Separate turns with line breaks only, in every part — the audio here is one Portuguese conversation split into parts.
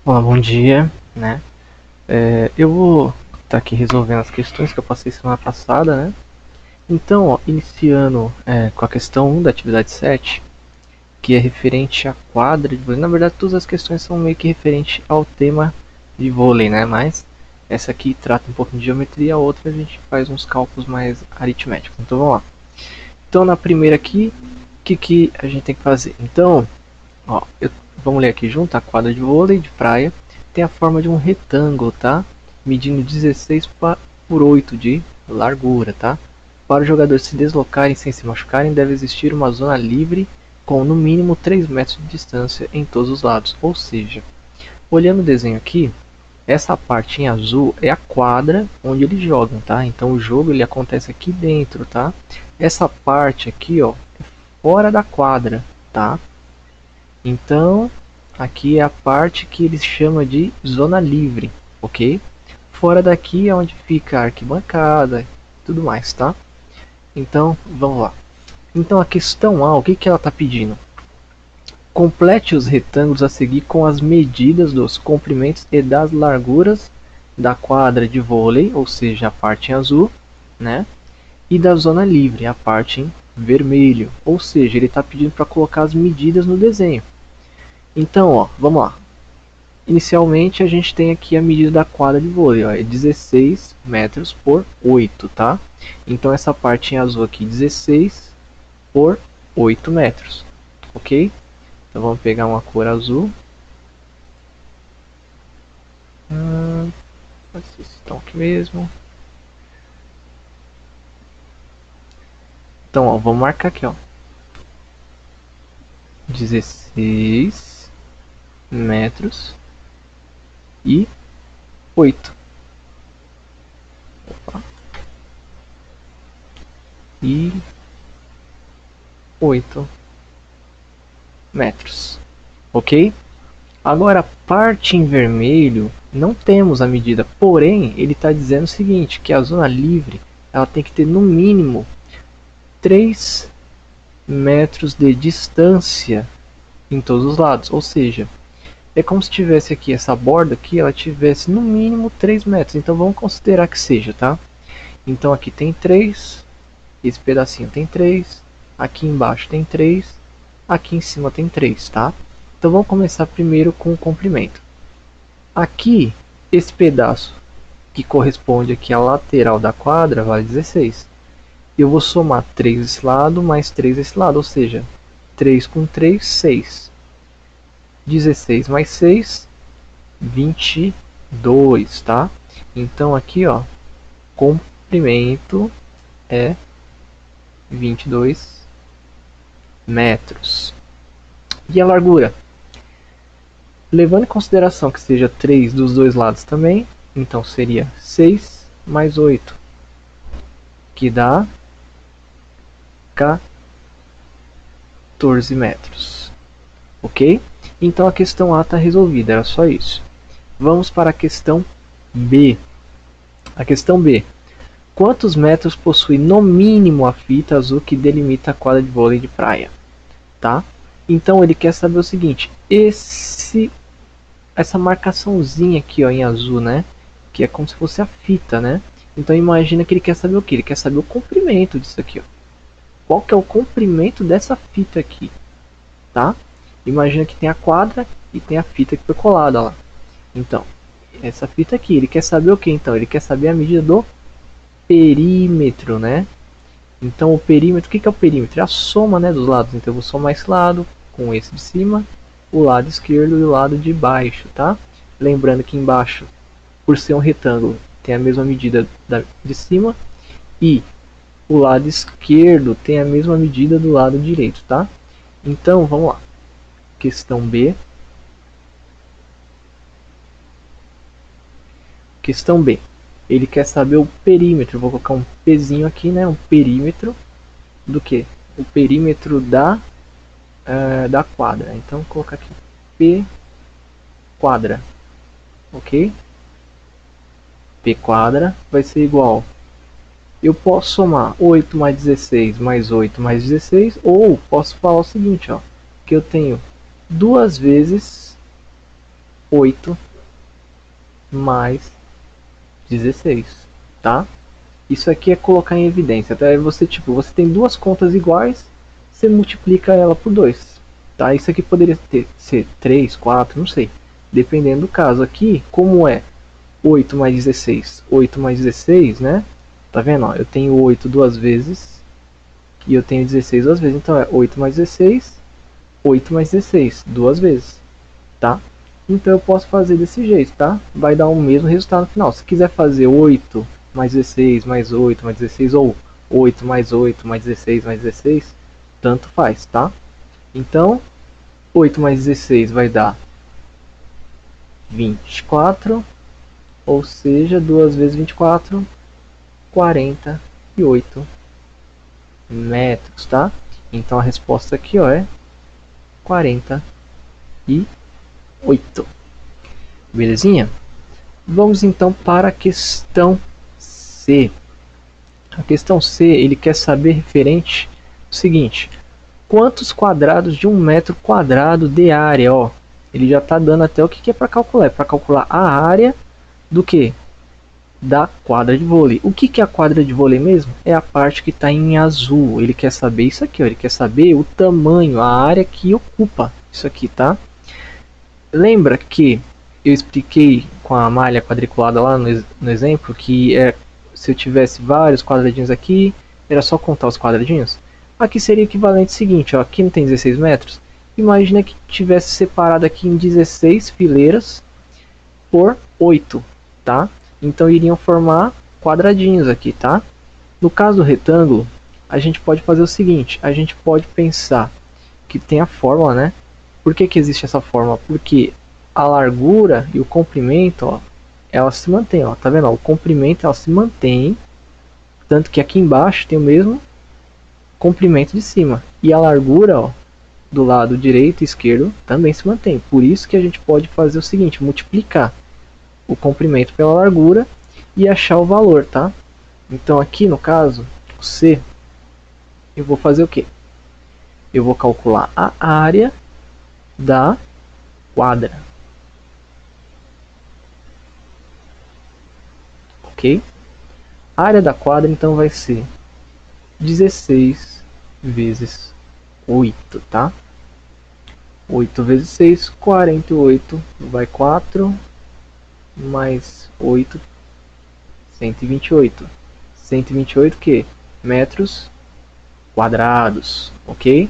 Olá, bom dia, né? Eu vou estar aqui resolvendo as questões que eu passei semana passada, né? Então, ó, iniciando com a questão 1 da atividade 7, que é referente à quadra de vôlei. Na verdade, todas as questões são meio que referente ao tema de vôlei, né? Mas essa aqui trata um pouquinho de geometria, a outra a gente faz uns cálculos mais aritméticos. Então, vamos lá. Então, na primeira aqui, o que a gente tem que fazer? Então, ó, vamos ler aqui junto. A quadra de vôlei de praia tem a forma de um retângulo, tá? Medindo 16 por 8 de largura, tá? Para os jogadores se deslocarem sem se machucarem, deve existir uma zona livre com no mínimo 3 metros de distância em todos os lados. Ou seja, olhando o desenho aqui, essa parte em azul é a quadra onde eles jogam, tá? Então o jogo ele acontece aqui dentro, tá? Essa parte aqui, ó, é fora da quadra, tá? Então, aqui é a parte que eles chamam de zona livre, ok? Fora daqui é onde fica a arquibancada e tudo mais, tá? Então, vamos lá. Então, a questão A, o que ela está pedindo? Complete os retângulos a seguir com as medidas dos comprimentos e das larguras da quadra de vôlei, ou seja, a parte em azul, né? E da zona livre, a parte em vermelho, ou seja, ele está pedindo para colocar as medidas no desenho. Então, ó, vamos lá. Inicialmente a gente tem aqui a medida da quadra de vôlei, ó, é 16 metros por 8, tá? Então essa parte em azul aqui, 16 por 8 metros, ok? Então vamos pegar uma cor azul. Esses estão aqui mesmo. Então, ó, vamos marcar aqui, ó. 16 metros e 8. Opa. E 8 metros, ok? Agora, a parte em vermelho, não temos a medida, porém, ele está dizendo o seguinte, que a zona livre ela tem que ter no mínimo 3 metros de distância em todos os lados, ou seja, é como se tivesse aqui essa borda aqui, ela tivesse no mínimo 3 metros, então vamos considerar que seja, tá? Então aqui tem 3, esse pedacinho tem 3, aqui embaixo tem 3, aqui em cima tem 3, tá? Então vamos começar primeiro com o comprimento. Aqui, esse pedaço que corresponde aqui à lateral da quadra vale 16. Eu vou somar 3 desse lado mais 3 desse lado, ou seja, 3 com 3, 6. 16 mais 6, 22, tá? Então aqui, ó, comprimento é 22 metros. E a largura? Levando em consideração que seja 3 dos dois lados também, então seria 6 mais 8, que dá 14 metros. Ok? Então a questão A está resolvida, era só isso. Vamos para a questão B. A questão B. Quantos metros possui no mínimo a fita azul que delimita a quadra de vôlei de praia? Tá? Então ele quer saber o seguinte, essa marcaçãozinha aqui, ó, em azul, né? Que é como se fosse a fita, né? Então imagina que ele quer saber o que? Ele quer saber o comprimento disso aqui, ó. Qual que é o comprimento dessa fita aqui, tá? Imagina que tem a quadra e tem a fita que foi colada lá. Então, essa fita aqui, ele quer saber o que então? Ele quer saber a medida do perímetro, né? Então o perímetro, o que é o perímetro? É a soma, né, dos lados. Então eu vou somar esse lado com esse de cima, o lado esquerdo e o lado de baixo, tá? Lembrando que embaixo, por ser um retângulo, tem a mesma medida de cima e o lado esquerdo tem a mesma medida do lado direito, tá? Então vamos lá. Questão B. Questão B. Ele quer saber o perímetro. Vou colocar um Pzinho aqui, né? Um perímetro do que? O perímetro da quadra. Então vou colocar aqui P quadra. Ok? P quadra vai ser igual. Eu posso somar 8 mais 16 mais 8 mais 16. Ou posso falar o seguinte, ó. Que eu tenho duas vezes 8 mais 16, tá? Isso aqui é colocar em evidência, tá? Você, tipo, você tem duas contas iguais, você multiplica ela por 2, tá? Isso aqui poderia ser 3, 4, não sei, dependendo do caso. Aqui, como é 8 mais 16, 8 mais 16, né? Tá vendo? Ó, eu tenho 8 duas vezes e eu tenho 16 duas vezes, então é 8 mais 16, 8 mais 16, duas vezes, tá? Então eu posso fazer desse jeito, tá? Vai dar o mesmo resultado no final. Se quiser fazer 8 mais 16 mais 8 mais 16 ou 8 mais 8 mais 16 mais 16, tanto faz, tá? Então 8 mais 16 vai dar 24, ou seja, 2 vezes 24, 48 metros, tá? Então a resposta aqui, ó, é 48. Belezinha? Vamos então para a questão C. A questão C, ele quer saber referente ao seguinte: quantos quadrados de 1 metro quadrado de área? Ó, ele já está dando até o que é para calcular. É para calcular a área do que? Da quadra de vôlei. O que é a quadra de vôlei mesmo? É a parte que está em azul. Ele quer saber isso aqui, ó. Ele quer saber o tamanho, a área que ocupa isso aqui, tá? Lembra que eu expliquei com a malha quadriculada lá no exemplo que se eu tivesse vários quadradinhos aqui, era só contar os quadradinhos? Aqui seria o equivalente ao seguinte, ó, aqui não tem 16 metros? Imagina que tivesse separado aqui em 16 fileiras por 8, tá? Então iriam formar quadradinhos aqui, tá? No caso do retângulo, a gente pode fazer o seguinte, a gente pode pensar que tem a fórmula, né? Por que existe essa fórmula? Porque a largura e o comprimento, ó, ela se mantém, ó, tá vendo? Ó, o comprimento ela se mantém, tanto que aqui embaixo tem o mesmo comprimento de cima. E a largura, ó, do lado direito e esquerdo também se mantém. Por isso que a gente pode fazer o seguinte, multiplicar o comprimento pela largura e achar o valor, tá? Então aqui no caso, o C, eu vou fazer o quê? Eu vou calcular a área da quadra. Ok? A área da quadra então vai ser 16 vezes 8, tá? 8 vezes 6, 48, vai 4, mais 8, 128. 128 que? Metros quadrados, ok?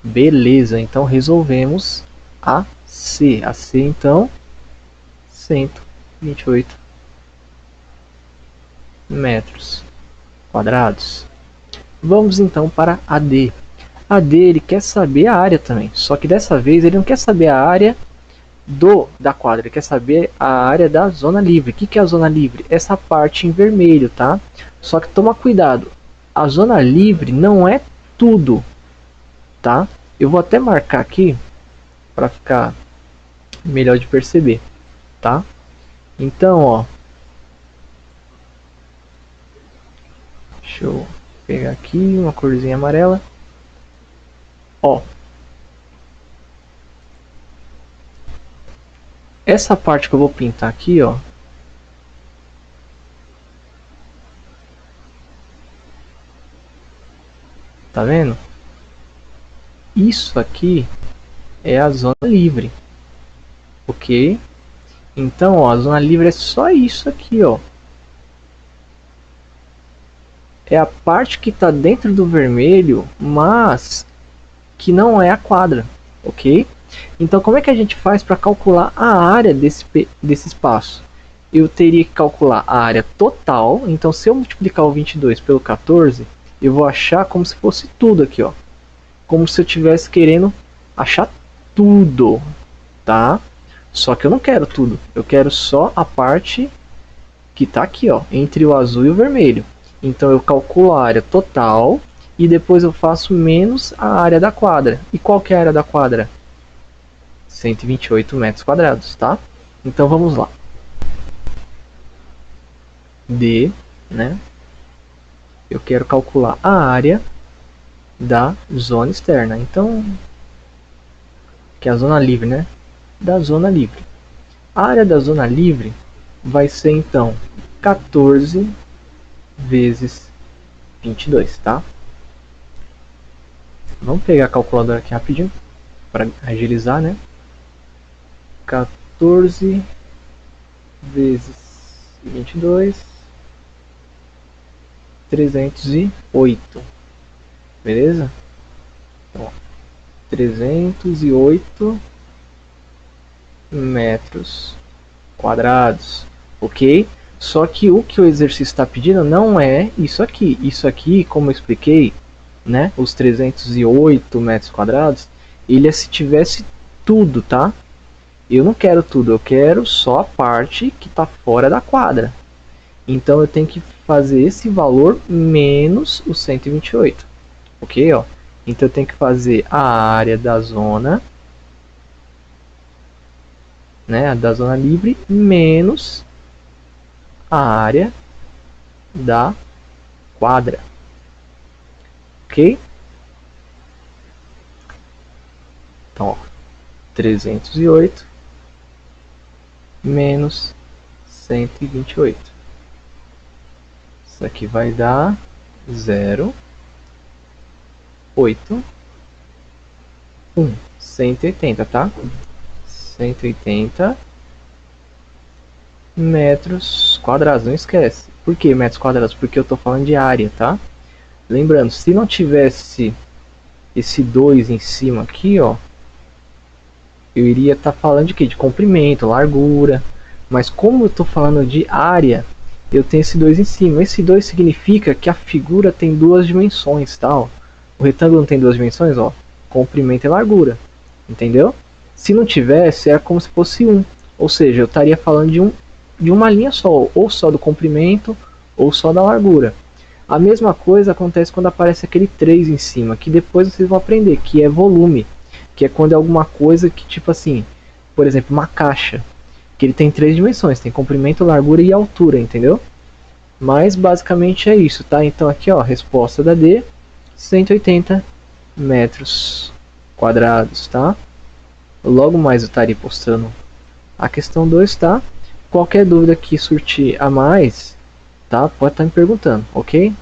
Beleza, então resolvemos a C. A C então, 128 metros quadrados. Vamos então para a D. A D ele quer saber a área também, só que dessa vez ele não quer saber a área da quadra, ele quer saber a área da zona livre. O que é a zona livre? Essa parte em vermelho, tá? Só que toma cuidado, a zona livre não é tudo, tá? Eu vou até marcar aqui para ficar melhor de perceber, tá? Então, ó, deixa eu pegar aqui uma corzinha amarela. Ó, essa parte que eu vou pintar aqui, ó, tá vendo? Isso aqui é a zona livre, ok? Então, ó, a zona livre é só isso aqui, ó. É a parte que está dentro do vermelho, mas que não é a quadra, ok? Então, como é que a gente faz para calcular a área desse espaço? Eu teria que calcular a área total. Então, se eu multiplicar o 22 pelo 14, eu vou achar como se fosse tudo aqui, ó. Como se eu estivesse querendo achar tudo, tá? Só que eu não quero tudo. Eu quero só a parte que está aqui, ó, entre o azul e o vermelho. Então eu calculo a área total e depois eu faço menos a área da quadra. E qual que é a área da quadra? 128 metros quadrados, tá? Então vamos lá. D, né? Eu quero calcular a área da zona externa. Então, que é a zona livre, né? Da zona livre. A área da zona livre vai ser então 14 vezes 22, tá? Vamos pegar a calculadora aqui rapidinho para agilizar, né? 14 vezes 22, 308, beleza? Então, 308 metros quadrados, ok? Só que o que o exercício está pedindo não é isso aqui. Isso aqui, como eu expliquei, né? Os 308 metros quadrados, ele é se tivesse tudo, tá? Eu não quero tudo, eu quero só a parte que está fora da quadra. Então eu tenho que fazer esse valor menos os 128, ok? Ó. Então eu tenho que fazer a área da zona, né, da zona livre, menos a área da quadra, ok? Então, ó, 308 menos 128. Isso aqui vai dar 0,8, 180, tá? 180 metros quadrados, não esquece. Por que metros quadrados? Porque eu estou falando de área, tá? Lembrando, se não tivesse esse 2 em cima aqui, ó, eu iria estar falando de quê? De comprimento, largura. Mas como eu estou falando de área, eu tenho esse 2 em cima. Esse 2 significa que a figura tem duas dimensões, tá? Ó. O retângulo não tem duas dimensões, ó. Comprimento e largura. Entendeu? Se não tivesse, é como se fosse 1. Ou seja, eu estaria falando de uma linha só, ou só do comprimento, ou só da largura. A mesma coisa acontece quando aparece aquele 3 em cima, que depois vocês vão aprender, que é volume, que é quando é alguma coisa que, tipo assim, por exemplo, uma caixa, que ele tem 3 dimensões, tem comprimento, largura e altura, entendeu? Mas basicamente é isso, tá? Então aqui, ó, resposta da D, 180 metros quadrados, tá? Logo mais eu estarei postando a questão 2, tá? Qualquer dúvida que surgir a mais, tá? Pode estar me perguntando, ok?